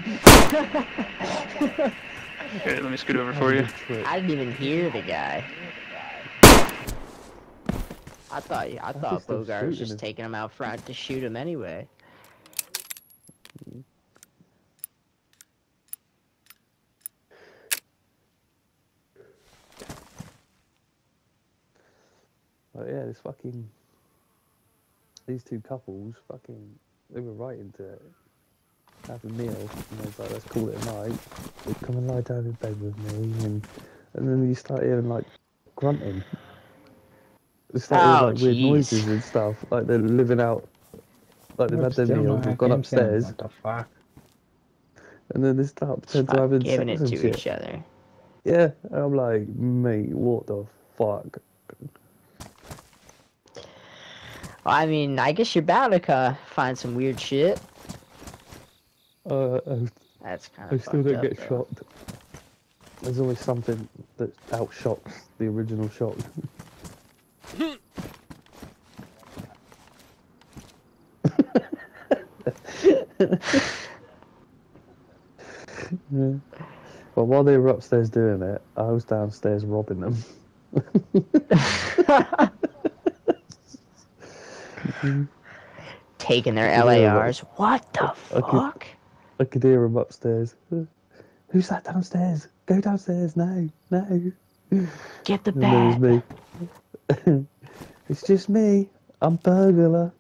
Here, let me scoot over for you. I didn't even hear the guy. I thought Bohgart was just taking him out front to shoot him anyway. But yeah, these two couples, they were right into it. Have a meal, and they was like, let's call it a night. They'd come and lie down in bed with me, and then you start hearing like grunting. They start hearing like weird noises and stuff, like they're living out, like they've had their meal, they've gone upstairs. What the fuck? And then they start pretending to having giving sex it and to shit. each other. Yeah, and I'm like, mate, what the fuck? Well, I mean, I guess you're bound to find some weird shit. That's kind of. I still don't get shocked. There's always something that outshocks the original shock. Yeah. Well, while they were upstairs doing it, I was downstairs robbing them. Taking their LARs. What the fuck? I could hear them upstairs. Who's that downstairs? Go downstairs now. No. Get the bag. And it was me. It's just me. I'm burglar.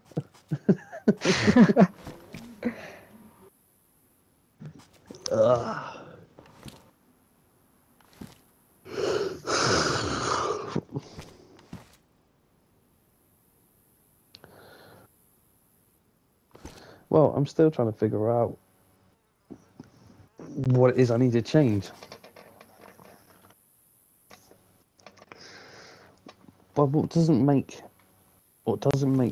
Well, I'm still trying to figure out what it is I need to change. But what doesn't make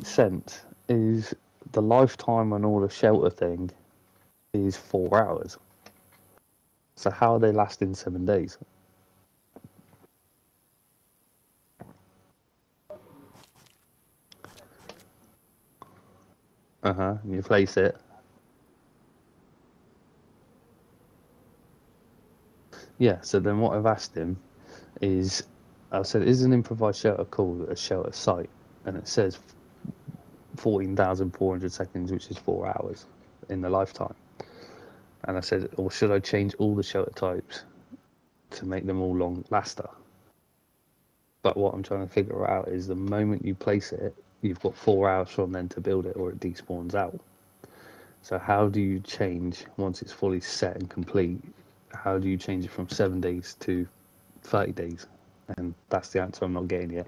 sense is the lifetime on all the shelter thing is 4 hours. So how are they lasting 7 days? You place it. Yeah, so then what I've asked him is, I said, is an improvised shelter called a shelter site? And it says 14,400 seconds, which is 4 hours in the lifetime. And I said, or should I change all the shelter types to make them all long laster? But what I'm trying to figure out is the moment you place it, you've got 4 hours from then to build it, or it despawns out. So how do you change, once it's fully set and complete, how do you change it from 7 days to 30 days? And that's the answer I'm not getting yet.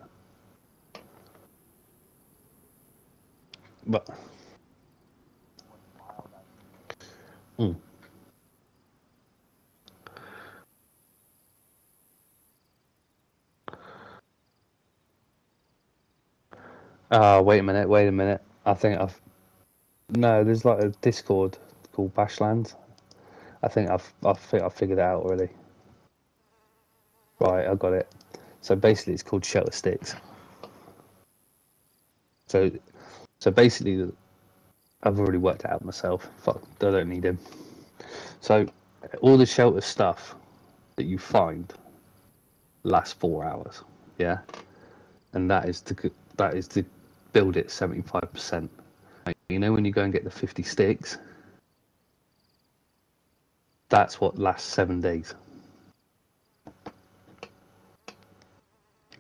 But wait a minute. I think there's like a Discord called Bashlands. I think I've figured it out already. Right, I got it. So basically it's called Shelter Sticks. So basically I've already worked it out myself. Fuck, I don't need him. So all the shelter stuff that you find lasts 4 hours, yeah? And that is to build it 75%. You know when you go and get the 50 sticks? That's what lasts 7 days.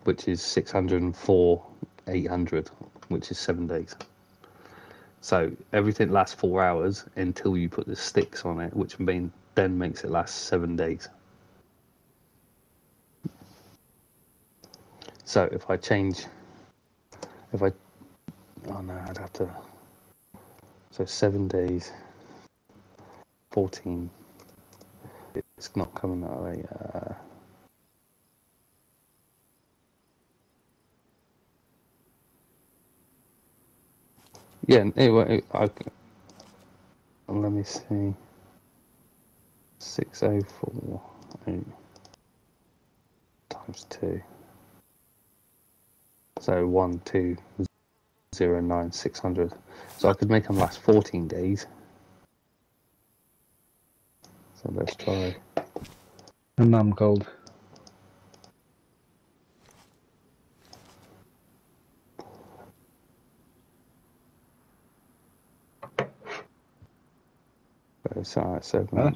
Which is 604, 800, which is 7 days. So everything lasts 4 hours until you put the sticks on it, which then makes it last 7 days. So if I oh no, I'd have to. So 7 days, 14. It's not coming that way. Yeah, anyway, let me see. 604 times 2. So 1209 600. So I could make them last 14 days. So let's try. And I'm cold. So Huh?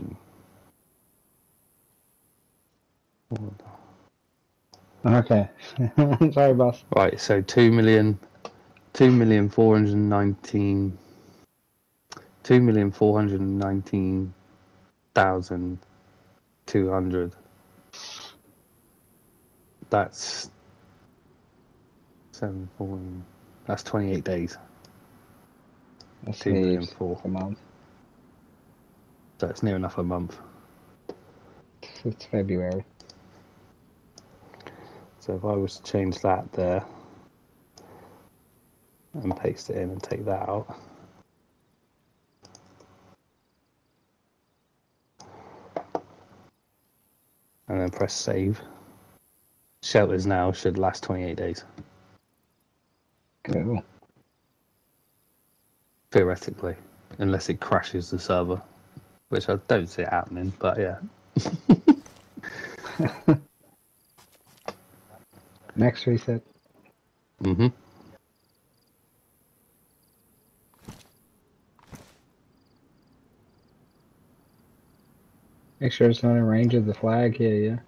Okay. Sorry, boss. Right, so 2,419,200. That's 740. That's 28 days. That's 2,000,004. a month. So it's near enough a month. It's February. So if I was to change that there and paste it in and take that out. And then press save. Shelters now should last 28 days. Cool. Theoretically. Unless it crashes the server. Which I don't see it happening, but yeah. Next reset. Mm-hmm. Make sure it's not in range of the flag here, yeah.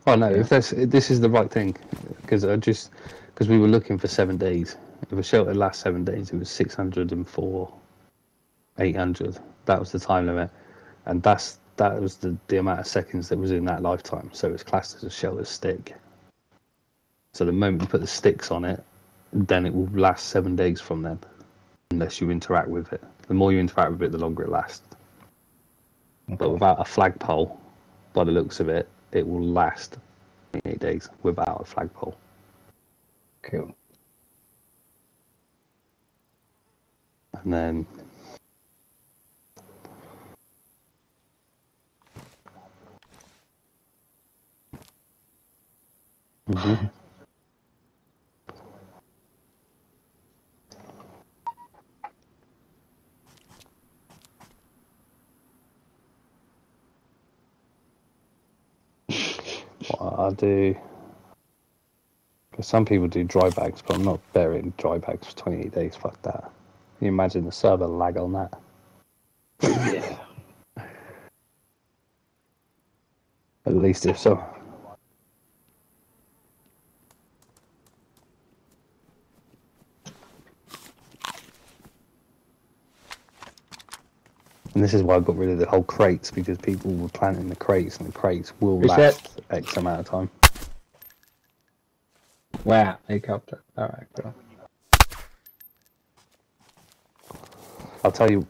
Oh no, if this is the right thing, because we were looking for 7 days. If a shelter lasts 7 days, it was 604, 800. That was the time limit, and that was the amount of seconds that was in that lifetime. So it's classed as a shelter stick. So the moment you put the sticks on it, then it will last 7 days from then, unless you interact with it. The more you interact with it, the longer it lasts. Okay. But without a flagpole, by the looks of it, it will last 28 days without a flagpole. Cool. And then what I'll do, because some people do dry bags, but I'm not burying dry bags for 28 days. Fuck that. Can you imagine the server lag on that? Yeah. At least if so. And this is why I got rid of the whole crates, because people were planting the crates, and the crates will last X amount of time. Wow, helicopter. Alright, cool. I'll tell you.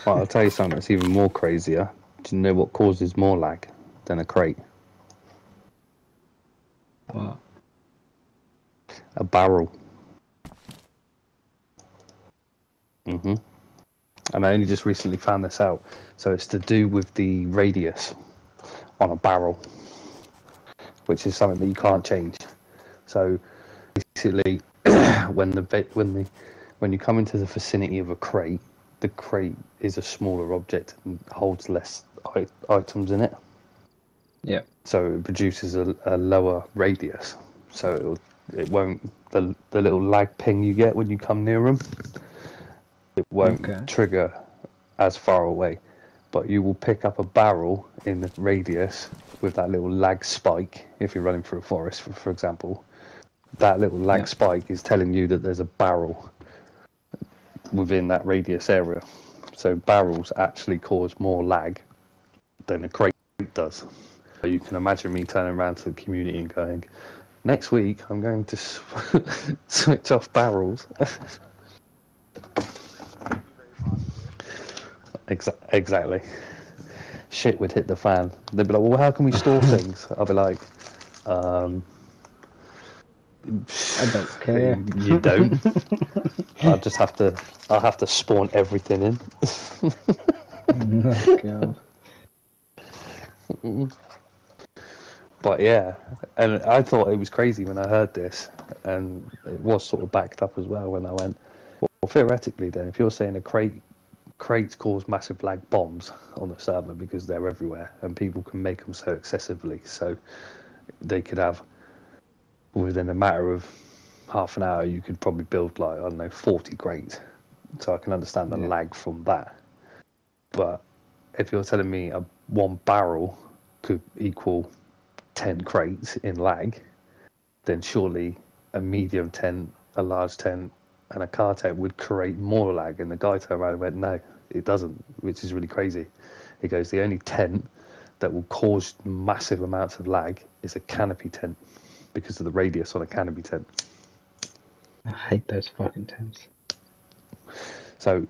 Well, I'll tell you something that's even more crazier. Do you know what causes more lag than a crate? Wow. A barrel. And I only just recently found this out. So it's to do with the radius on a barrel, which is something that you can't change. So basically, when you come into the vicinity of a crate, the crate is a smaller object and holds less items in it. Yeah. So it produces a lower radius. So it won't, the little lag ping you get when you come near them, it won't trigger as far away. But you will pick up a barrel in the radius with that little lag spike. If you're running through a forest, for example, that little lag spike is telling you that there's a barrel within that radius area. So barrels actually cause more lag than a crate does. So you can imagine me turning around to the community and going, next week I'm going to switch off barrels. Exactly. Shit would hit the fan. They'd be like, well, how can we store things? I'll be like, I don't care. You don't. I'll have to spawn everything in. Oh, God. But yeah, and I thought it was crazy when I heard this, and it was sort of backed up as well when I went, well, theoretically then, if you're saying crates cause massive lag bombs on the server because they're everywhere, and people can make them so excessively, so they could have, within a matter of half an hour, you could probably build like, I don't know, 40 crates. So I can understand the lag from that. But if you're telling me one barrel could equal 10 crates in lag, then surely a medium tent, a large tent, and a car tent would create more lag. And the guy turned around and went, no, it doesn't, which is really crazy. He goes, the only tent that will cause massive amounts of lag is a canopy tent because of the radius on a canopy tent. I hate those fucking tents. So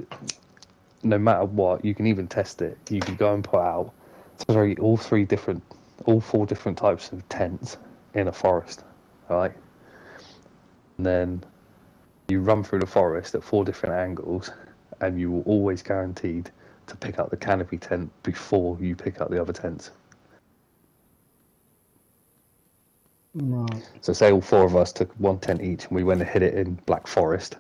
no matter what, you can even test it. You can go and put out all four different types of tents in a forest, right? And then you run through the forest at 4 different angles, and you will always guaranteed to pick up the canopy tent before you pick up the other tents. Right. So say all 4 of us took 1 tent each, and we went and hid it in Black Forest,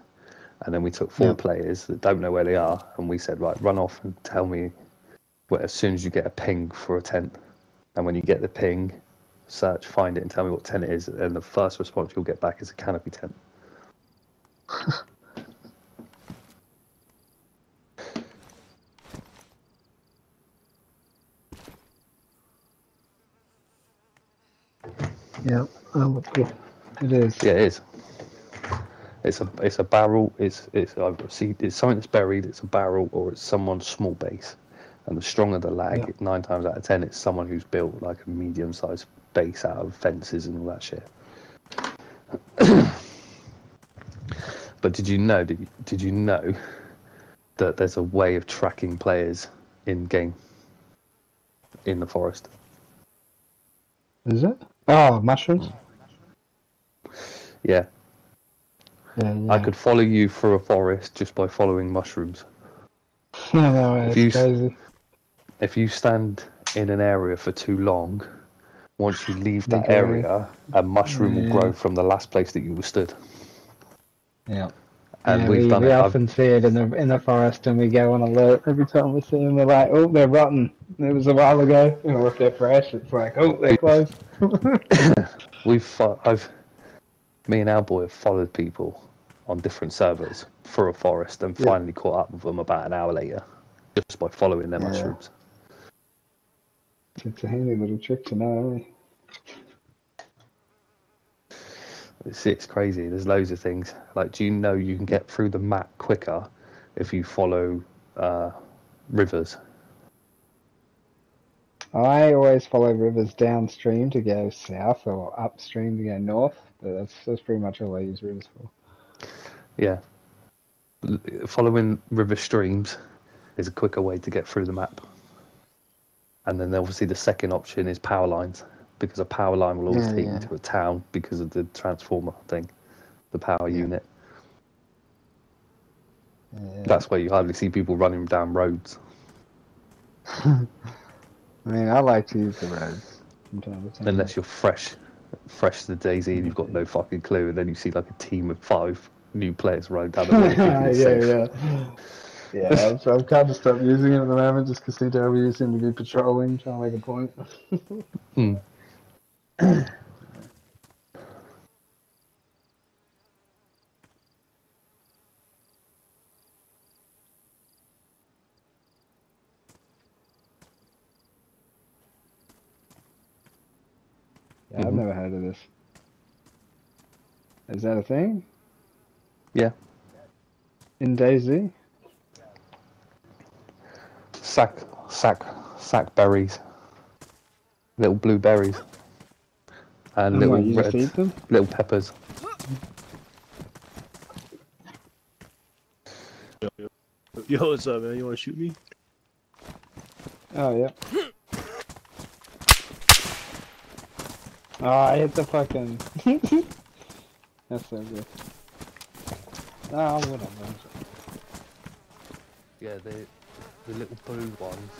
and then we took 4 players that don't know where they are, and we said, right, run off and tell me as soon as you get a ping for a tent. And when you get the ping, search, find it, and tell me what tent it is, and the first response you'll get back is a canopy tent. Yeah, it is. Yeah, it is. It's a barrel. It's something that's buried. It's a barrel, or it's someone's small base. And the stronger the lag, 9 times out of 10, it's someone who's built like a medium-sized base out of fences and all that shit. But did you know that there's a way of tracking players in game in the forest? Is it? Oh, mushrooms? Yeah. Yeah. I could follow you through a forest just by following mushrooms. No, it's crazy. If you stand in an area for too long, once you leave that area, a mushroom will grow from the last place that you were stood. Yeah. And we often see it in the forest, and we go on alert every time we see them. We're like, oh, they're rotten. It was a while ago. Or if they're fresh, it's like, oh, they're close. Me and our boy have followed people on different servers through a forest and finally caught up with them about an hour later, just by following their mushrooms. It's a handy little trick to know, It's crazy. There's loads of things. Like, do you know you can get through the map quicker if you follow rivers? I always follow rivers downstream to go south or upstream to go north. But that's pretty much all I use rivers for. Yeah. Following river streams is a quicker way to get through the map. And then obviously the second option is power lines, because a power line will always take you to a town because of the transformer thing, the power unit. Yeah. That's why you hardly see people running down roads. I mean, I like to use the roads from time to time. Unless you're fresh to Daisy and you've got no fucking clue, and then you see like a team of 5 new players running down the road. Yeah, so I've kind of stopped using it at the moment just because CW seem to be patrolling, trying to make a point. Yeah, I've never heard of this. Is that a thing? Yeah. In DayZ? Sack berries, little blueberries, and little peppers. Yo, what's up, man? You want to shoot me? Oh, yeah. Oh, I hit the fucking... That's so good. Oh, whatever. Yeah, the little blue ones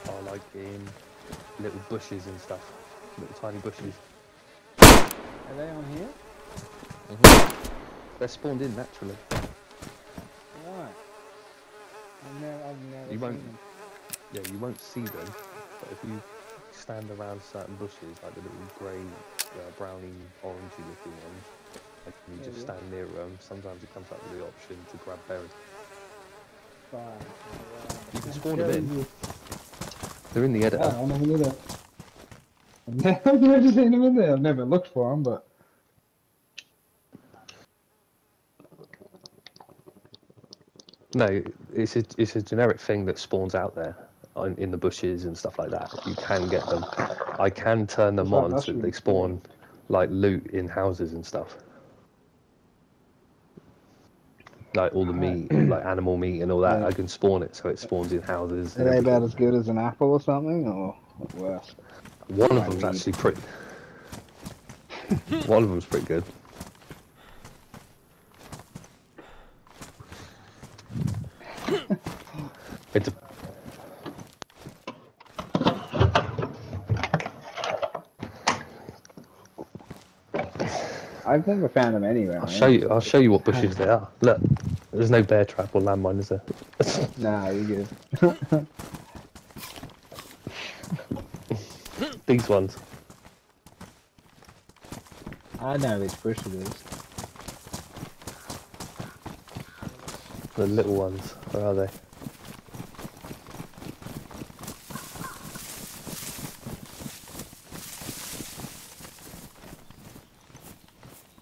are like in little bushes and stuff. little tiny bushes. Are they on here? They're spawned in naturally. Right. I've never You seen won't, them. yeah, you won't see them, but if you stand around certain bushes, like the little grey, browny, orangey looking ones, and you just stand near them, sometimes it comes up with the option to grab berries. Fine. You can spawn them in. They're in the editor. Oh, I never knew that. I've never seen them in there. I've never looked for them, but. No, it's a generic thing that spawns out there in the bushes and stuff like that. You can get them. I can turn them It's like on so that they mushrooms, spawn like loot in houses and stuff. Like all the meat, like animal meat and all that. Yeah. I can spawn it so it spawns in houses. Are And they everything. about as good as an apple or something, or worse? One of Like them's weed. actually pretty. One of them's pretty good. It's a, I've never found them anywhere. I'll show you. I'll show you what bushes they are. Look, there's no bear trap or landmine, is there? Nah, you're good. These ones. I know which bush it is. The little ones. Where are they?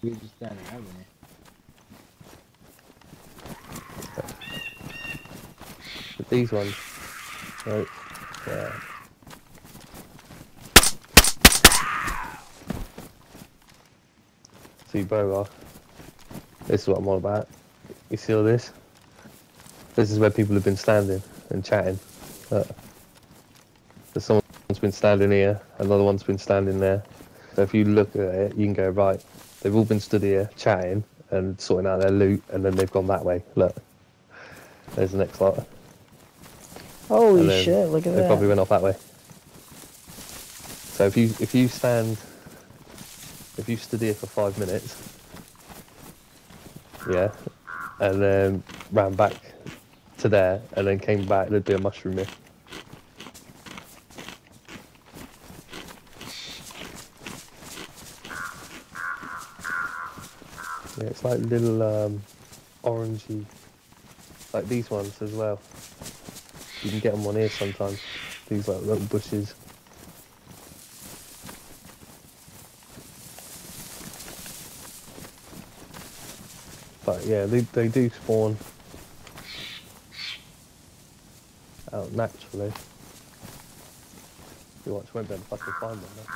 We just don't have any. But these ones. Right. Yeah. See, Bohgart. This is what I'm on about. You see all this? This is where people have been standing and chatting. Look. So someone's been standing here, another one's been standing there. So if you look at it, you can go, right, they've all been stood here chatting and sorting out their loot, and then they've gone that way. Look. There's the next lot. Holy shit, look at They that. probably went off that way. So if you stood here for 5 minutes, yeah, and then ran back to there, and then came back, there'd be a mushroom here. Yeah, it's like little orangey, like these ones as well. You can get them on here sometimes. These like little bushes. But yeah, they do spawn out naturally. You watch, won't be able to fucking find them though.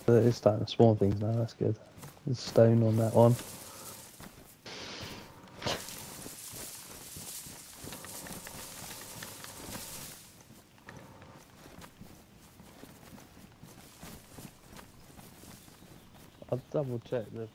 But it's starting to spawn things now, that's good. There's stone on that one. I'll double check this.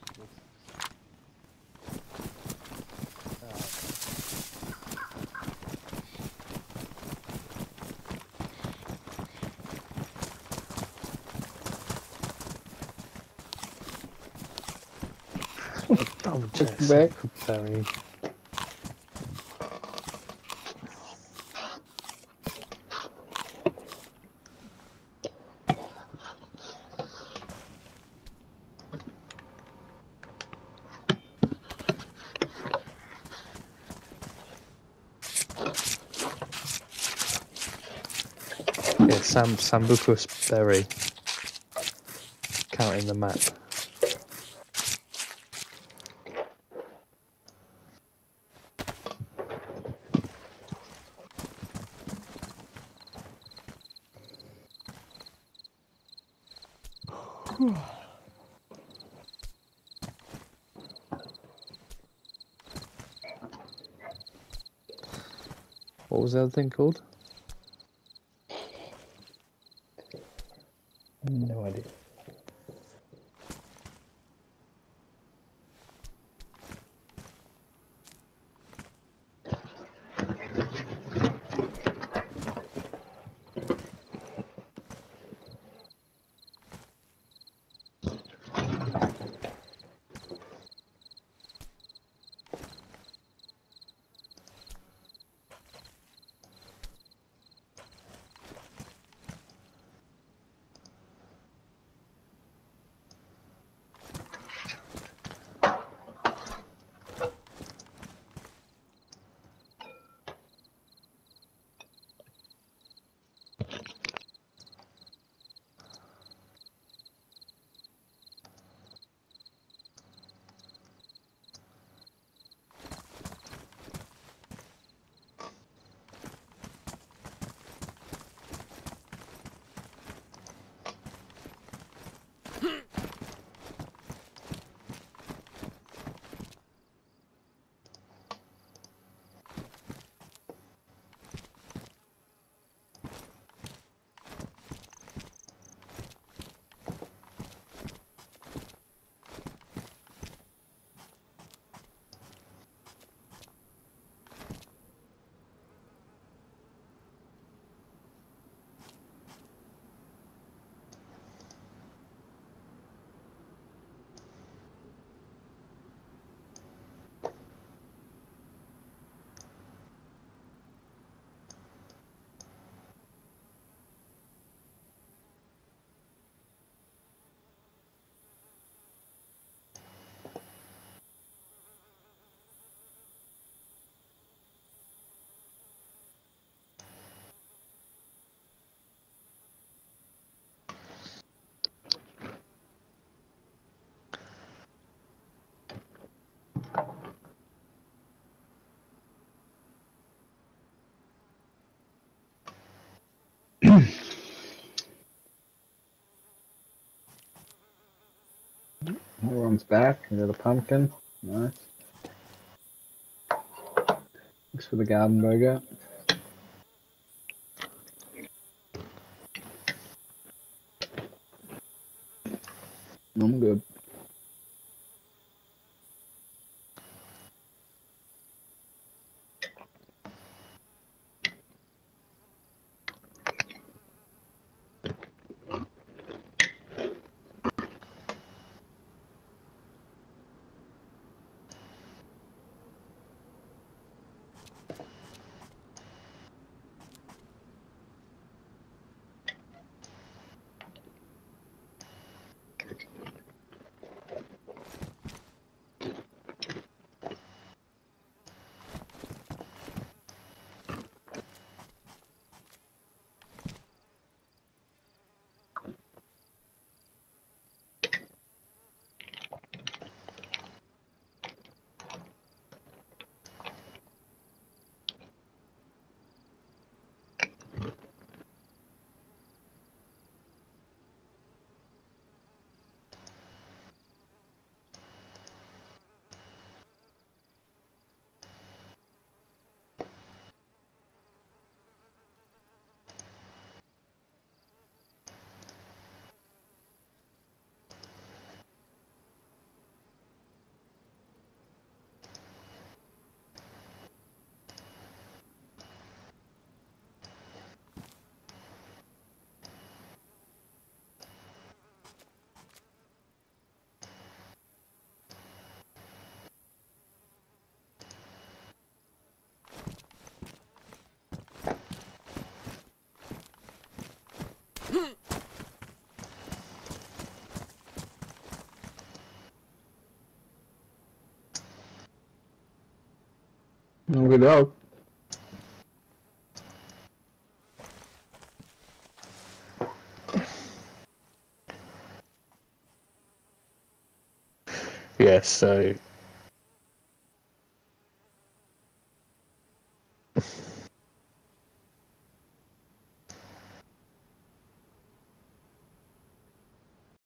Double chest. Back. Berry. Yeah, Sambucus berry. Counting the map. What was the other thing called? No idea. Everyone's back. We got a pumpkin. Nice. Thanks for the garden, Bohgart. I'm good. Good dog. Yeah, so